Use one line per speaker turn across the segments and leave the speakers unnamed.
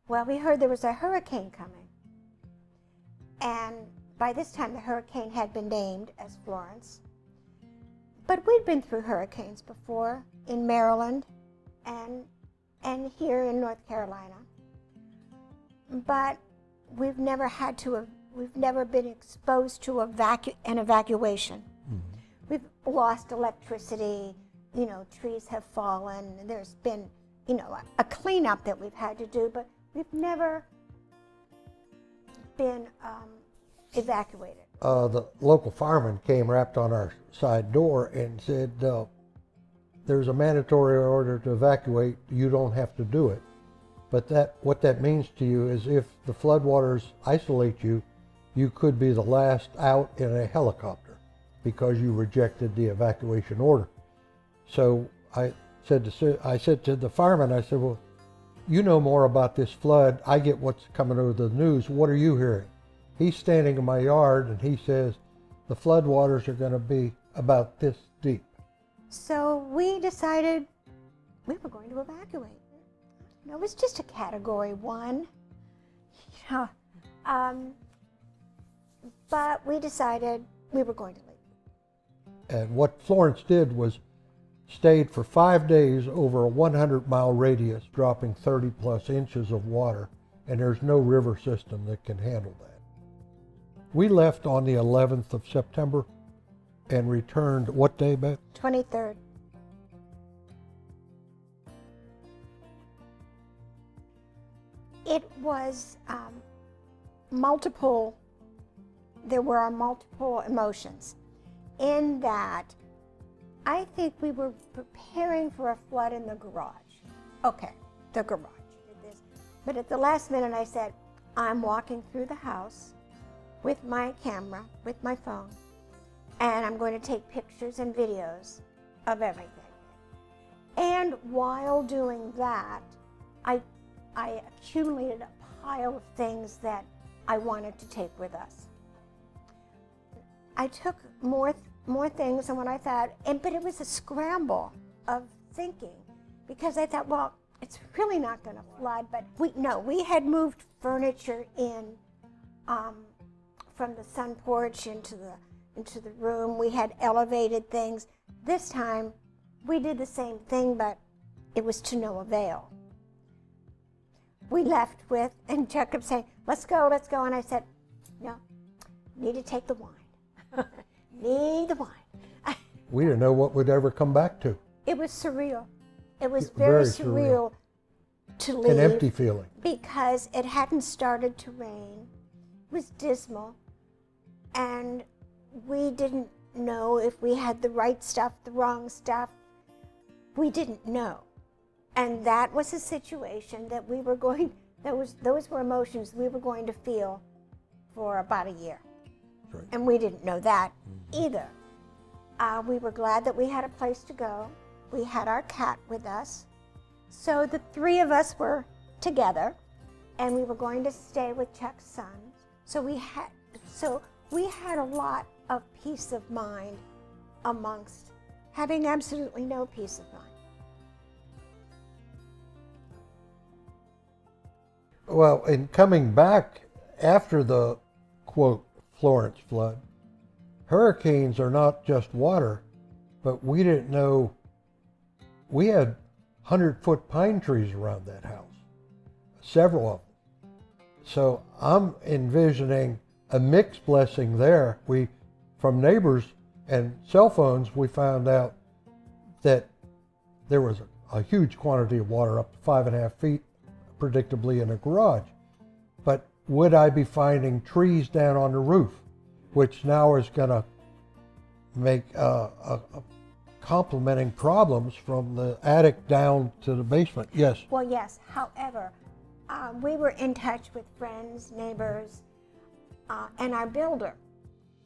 Well, we heard there was a hurricane coming. And by this time, the hurricane had been named as Florence. But we'd been through hurricanes before in Maryland and here in North Carolina. But we've never been exposed to an evacuation. Mm-hmm. We've lost electricity, trees have fallen, there's been, a cleanup that we've had to do, but we've never been evacuated.
The local fireman came, rapped on our side door and said, there's a mandatory order to evacuate, you don't have to do it. But what that means to you is if the floodwaters isolate you, you could be the last out in a helicopter because you rejected the evacuation order. So I said to the fireman, I said, well, you know more about this flood. I get what's coming over the news. What are you hearing? He's standing in my yard and he says, the floodwaters are going to be about this deep.
So we decided we were going to evacuate. It was just a Category 1. But we decided we were going to leave.
And what Florence did was stayed for 5 days over a 100-mile radius, dropping 30-plus inches of water, and there's no river system that can handle that. We left on the 11th of September and returned, what day, Beth?
23rd. It was there were multiple emotions in that I think we were preparing for a flood in the garage. Okay, the garage did this. But at the last minute I said, I'm walking through the house with my camera, with my phone, and I'm going to take pictures and videos of everything. And while doing that, I accumulated a pile of things that I wanted to take with us. I took more things than what I thought, but it was a scramble of thinking because I thought, well, it's really not going to flood. But we had moved furniture in from the sun porch into the room. We had elevated things. This time, we did the same thing, but it was to no avail. We left with, and Chuck kept saying, let's go, and I said, no, need to take the wine. Need the wine.
We didn't know what we'd ever come back to.
It was surreal. It was very surreal to leave.
An empty feeling.
Because it hadn't started to rain. It was dismal. And we didn't know if we had the right stuff, the wrong stuff. We didn't know. And that was a situation that we were those were emotions we were going to feel for about a year.
Right.
And we didn't know that either. We were glad that we had a place to go. We had our cat with us. So the three of us were together, and we were going to stay with Chuck's sons. So we had a lot of peace of mind amongst having absolutely no peace of mind.
Well, in coming back after the, quote, Florence flood, hurricanes are not just water, but we didn't know, we had 100-foot pine trees around that house, several of them. So I'm envisioning a mixed blessing there. From neighbors and cell phones, we found out that there was a huge quantity of water, up to 5.5 feet, predictably in a garage. But would I be finding trees down on the roof, which now is going to make complementing problems from the attic down to the basement? Yes.
Well, yes. However, we were in touch with friends, neighbors, and our builder.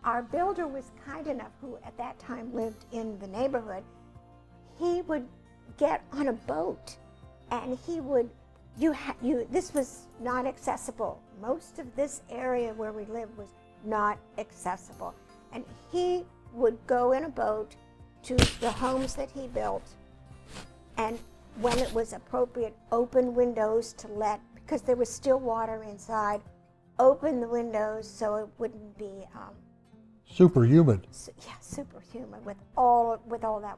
Our builder was kind enough, who at that time lived in the neighborhood. He would get on a boat, and he would. This was not accessible. Most of this area where we lived was not accessible. And he would go in a boat to the homes that he built, and when it was appropriate, open windows to let because there was still water inside, open the windows so it wouldn't be
Super humid.
super humid with all that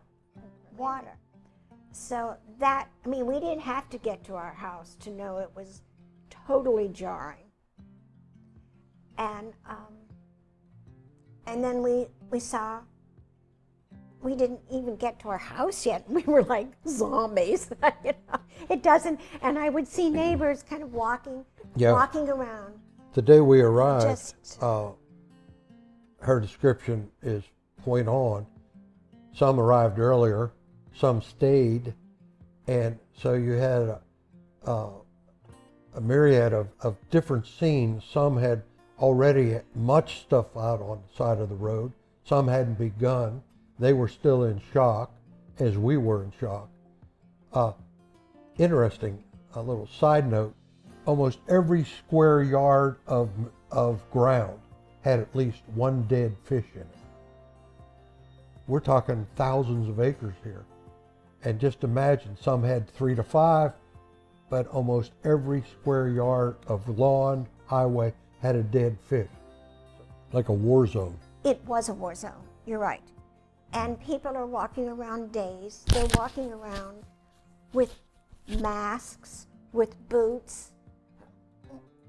water. So that, I mean, we didn't have to get to our house to know it was totally jarring. And then we saw, we didn't even get to our house yet. We were like zombies. You know? It doesn't, and I would see neighbors kind of walking around.
The day we arrived,
Just-
her description is point on. Some arrived earlier, some stayed, and so you had a myriad of different scenes. Some had already much stuff out on the side of the road. Some hadn't begun. They were still in shock, as we were in shock. Interesting, a little side note, almost every square yard of ground had at least one dead fish in it. We're talking thousands of acres here. And just imagine, some had 3 to 5, but almost every square yard of lawn, highway had a dead fish. Like a war zone.
It was a war zone, you're right. And people are walking around dazed. They're walking around with masks, with boots.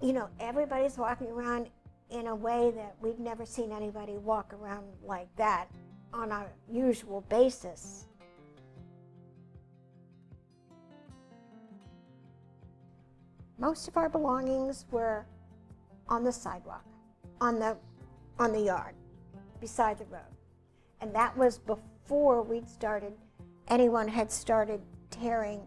You know, everybody's walking around in a way that we've never seen anybody walk around like that on a usual basis. Most of our belongings were on the sidewalk, on the yard, beside the road. And that was before anyone had started tearing.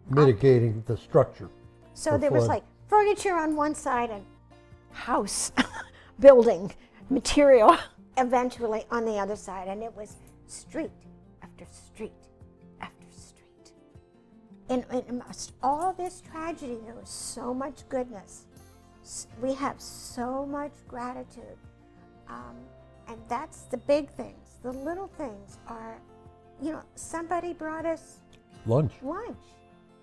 Mitigating the structure.
So there was like furniture on one side and house, building material eventually on the other side. And it was street after street after street. And amongst all this tragedy, there was so much goodness. We have so much gratitude. And that's the big things. The little things are, you know, somebody brought us
Lunch.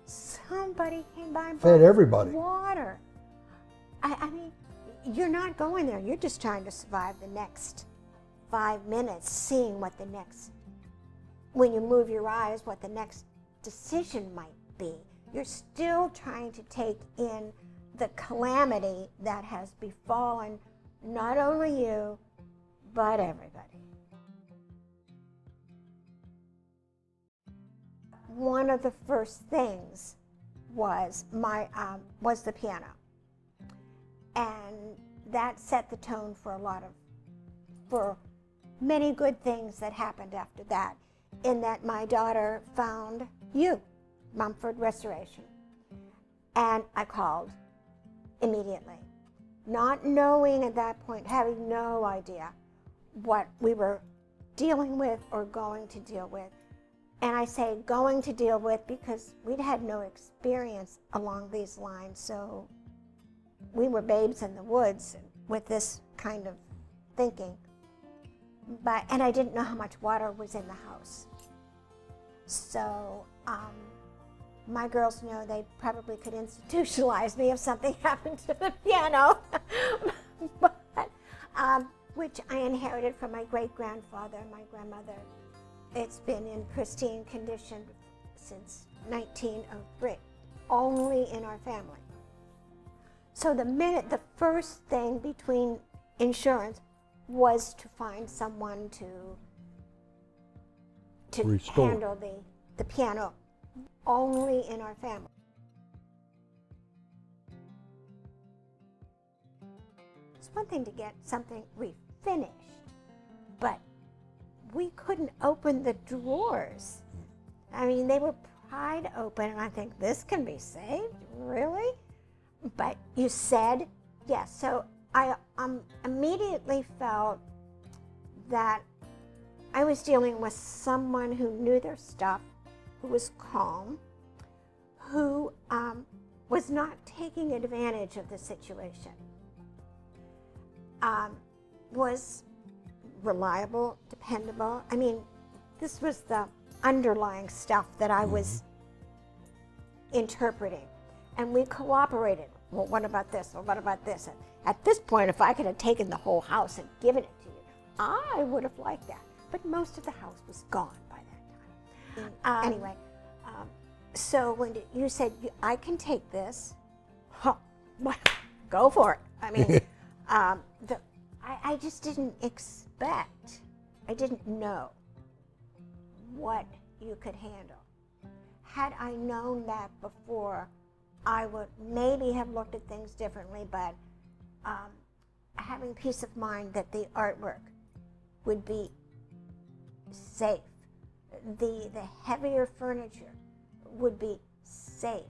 Somebody came by and
Fed
brought
everybody.
water. I mean, you're not going there. You're just trying to survive the next 5 minutes, seeing what the next, when you move your eyes, what the next decision might be. You're still trying to take in the calamity that has befallen not only you, but everybody. One of the first things was the piano, and that set the tone for many good things that happened after that. In that, my daughter found you, Mumford Restoration, and I called immediately, not knowing at that point, having no idea what we were dealing with or going to deal with. And I say going to deal with because we'd had no experience along these lines, so we were babes in the woods with this kind of thinking. And I didn't know how much water was in the house. So my girls know they probably could institutionalize me if something happened to the piano, which I inherited from my great-grandfather and my grandmother. It's been in pristine condition since 1903, only in our family. So the first thing between insurance was to find someone to
Restore.
handle the piano, only in our family. It's one thing to get something refinished, but we couldn't open the drawers. I mean, they were pried open, and I think, this can be saved? Really? But you said yes. So I immediately felt that I was dealing with someone who knew their stuff, who was calm, who was not taking advantage of the situation, was reliable, dependable. I mean, this was the underlying stuff that I was interpreting. and we cooperated. Well, what about this? Well, what about this? And at this point, if I could have taken the whole house and given it to you, I would have liked that. But most of the house was gone by that time. Anyway, so when you said, I can take this, well, go for it. I mean, I just didn't expect, I didn't know what you could handle. Had I known that before, I would maybe have looked at things differently, but having peace of mind that the artwork would be safe, the heavier furniture would be safe,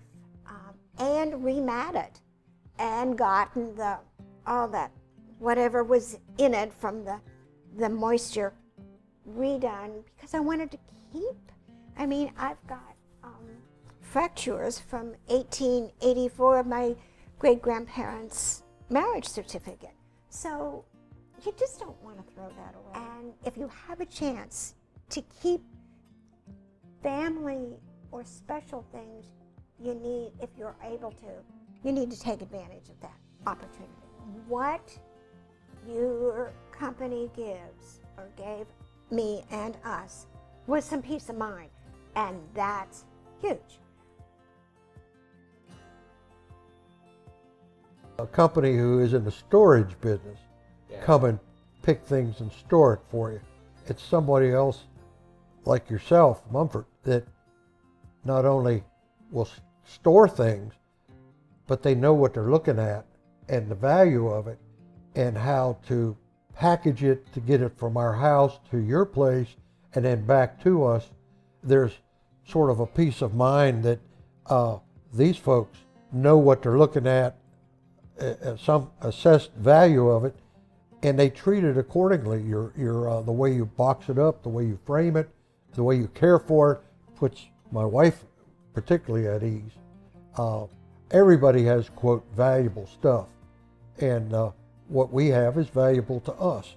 and rematted, and gotten all that whatever was in it from the moisture redone, because I wanted to keep. I mean, I've got fractures from 1884 of my great-grandparents' marriage certificate. So you just don't want to throw that away. And if you have a chance to keep family or special things, you need, if you're able to, you need to take advantage of that opportunity. What your company gives or gave me and us was some peace of mind, and that's huge.
A company who is in the storage business come and pick things and store it for you. It's somebody else like yourself, Mumford, that not only will store things, but they know what they're looking at and the value of it and how to package it to get it from our house to your place and then back to us. There's sort of a peace of mind that these folks know what they're looking at, some assessed value of it, and they treat it accordingly. The way you box it up, the way you frame it, the way you care for it, puts my wife particularly at ease. Everybody has, quote, valuable stuff, and what we have is valuable to us.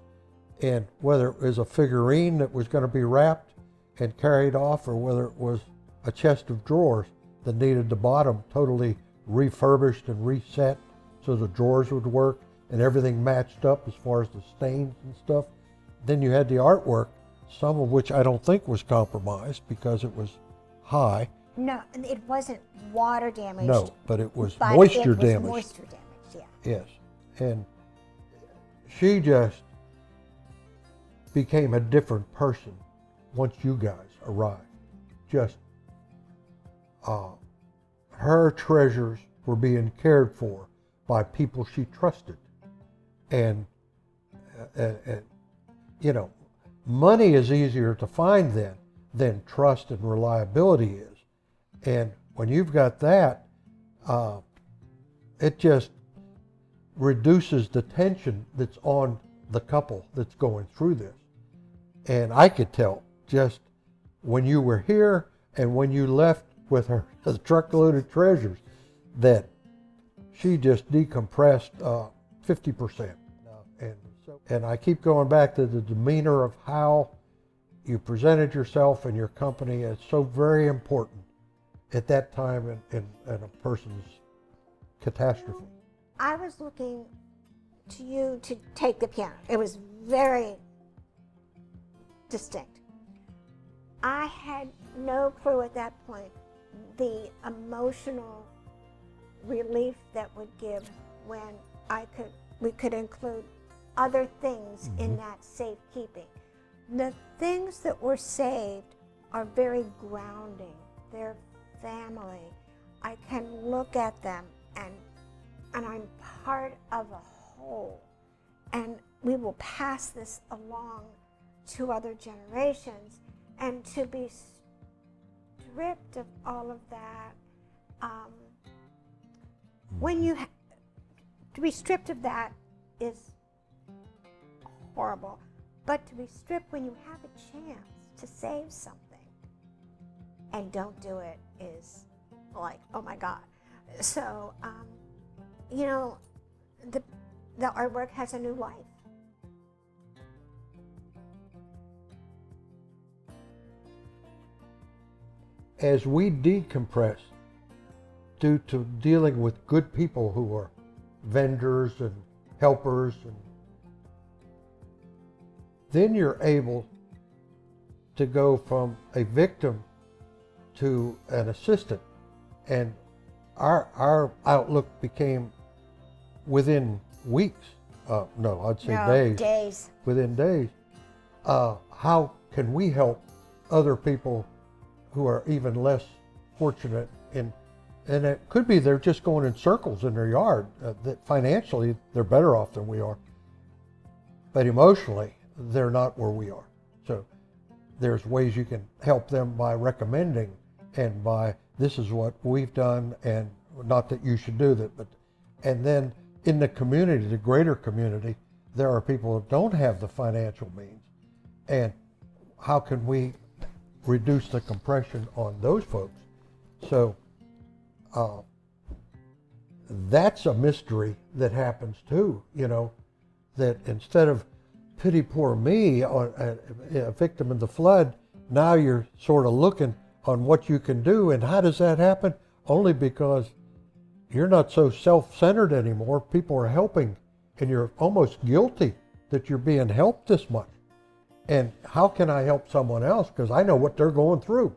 And whether it was a figurine that was going to be wrapped and carried off, or whether it was a chest of drawers that needed the bottom totally refurbished and reset so the drawers would work and everything matched up as far as the stains and stuff. Then you had the artwork, some of which I don't think was compromised because it was high.
No, it wasn't water damaged.
No, but it was moisture damaged.
Moisture damaged, yeah.
Yes, and she just became a different person once you guys arrived. Just her treasures were being cared for by people she trusted, and you know, money is easier to find than trust and reliability is. And when you've got that, it just reduces the tension that's on the couple that's going through this. And I could tell just when you were here and when you left with her a truckload of treasures that she just decompressed 50%. And I keep going back to the demeanor of how you presented yourself and your company. It's so very important at that time in a person's catastrophe.
I was looking to you to take the piano. It was very distinct. I had no clue at that point the emotional relief that would give when we could include other things in that safekeeping. The things that were saved are very grounding. They're family. I can look at them and I'm part of a whole. And we will pass this along to other generations. And to be stripped of all of that, to be stripped of that is horrible. But to be stripped when you have a chance to save something and don't do it is like, oh my God. So, you know, the artwork has a new life.
As we decompress due to dealing with good people who are vendors and helpers, and then you're able to go from a victim to an assistant. And our outlook became within weeks, no, I'd say
No,
days, within days, how can we help other people who are even less fortunate and it could be they're just going in circles in their yard, that financially they're better off than we are, but emotionally they're not where we are. So there's ways you can help them by recommending and by, this is what we've done, and not that you should do that, but, and then in the community, the greater community, there are people who don't have the financial means, and how can we reduce the compression on those folks? So that's a mystery that happens too, you know, that instead of pity poor me, a victim of the flood, now you're sort of looking on what you can do. And how does that happen? Only because you're not so self-centered anymore. People are helping, and you're almost guilty that you're being helped this much. And how can I help someone else? Because I know what they're going through.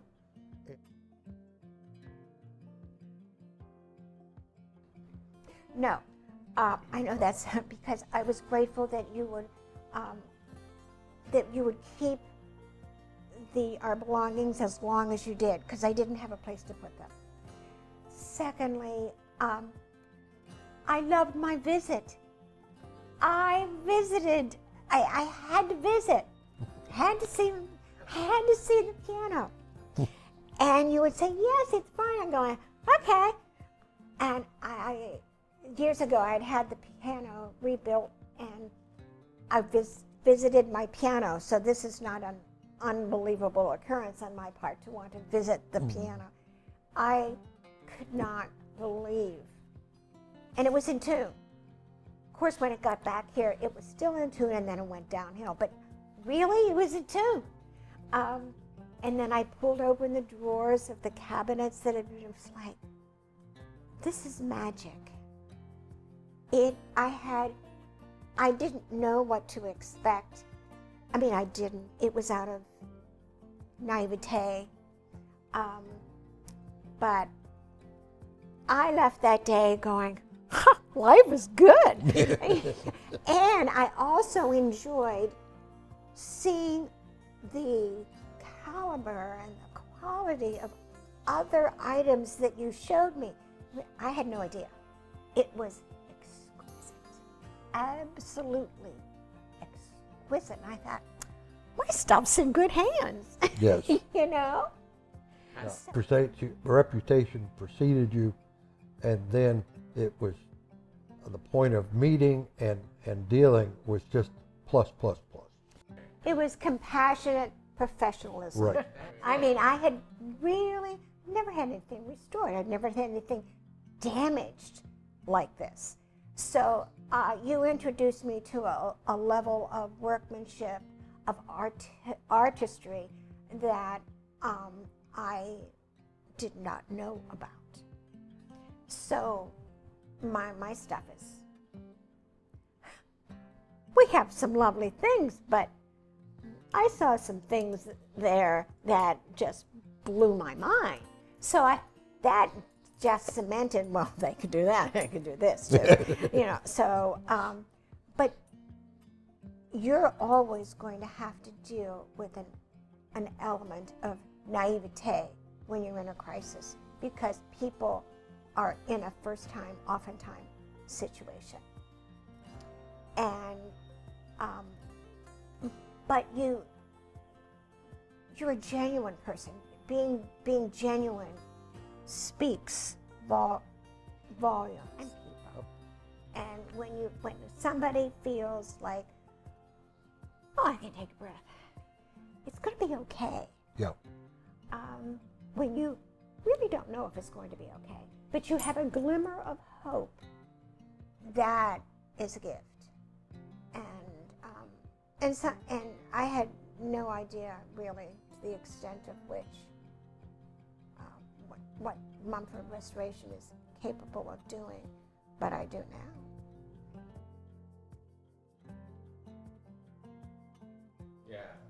No, I know that's because I was grateful that you would keep our belongings as long as you did, because I didn't have a place to put them. Secondly, I loved my visit. I visited. I had to visit. Had to see the piano. And you would say, yes, it's fine. I'm going, okay. And years ago, I'd had the piano rebuilt, and I visited my piano. So this is not an unbelievable occurrence on my part to want to visit the piano. I could not believe. And it was in tune. Of course, when it got back here, it was still in tune, and then it went downhill. But really, it was in tune. And then I pulled open the drawers of the cabinets that it was like, this is magic. I didn't know what to expect. I mean, I didn't. It was out of naivete. But I left that day going, life is good. And I also enjoyed seeing the caliber and the quality of other items that you showed me. I had no idea. It was exquisite, absolutely exquisite. And I thought, my stuff's in good hands.
Yes.
You know?
Reputation preceded you, and then it was the point of meeting and dealing was just plus, plus, plus.
It was compassionate professionalism.
Right.
I mean, I had really never had anything restored. I'd never had anything damaged like this. So you introduced me to a level of workmanship, of artistry that I did not know about. So my stuff is, we have some lovely things, but I saw some things there that just blew my mind. So that just cemented, well, they could do that, they could do this too. You know, so, but you're always going to have to deal with an element of naivete when you're in a crisis, because people are in a first-time, oftentimes, situation. And, but you're a genuine person. Being genuine speaks volume and people. And when somebody feels like, oh, I can take a breath, it's going to be okay.
Yeah.
When you really don't know if it's going to be okay, but you have a glimmer of hope, that is a gift. And I had no idea really to the extent of which what Mumford Restoration is capable of doing, but I do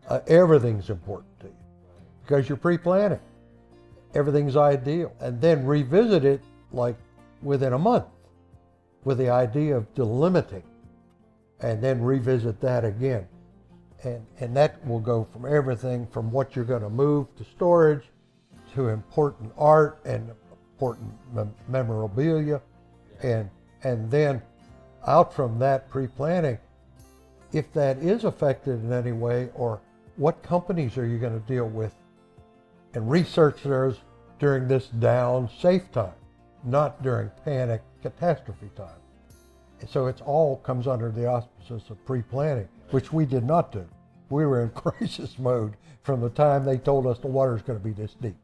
now.
Everything's important to you because you're pre-planning. Everything's ideal. And then revisit it like within a month with the idea of delimiting, and then revisit that again. And that will go from everything from what you're going to move to storage to important art and important memorabilia. And then out from that pre-planning, if that is affected in any way, or what companies are you going to deal with, and research those during this down safe time, not during panic catastrophe time. And so it's all comes under the auspices of pre-planning, which we did not do. We were in crisis mode from the time they told us the water's going to be this deep.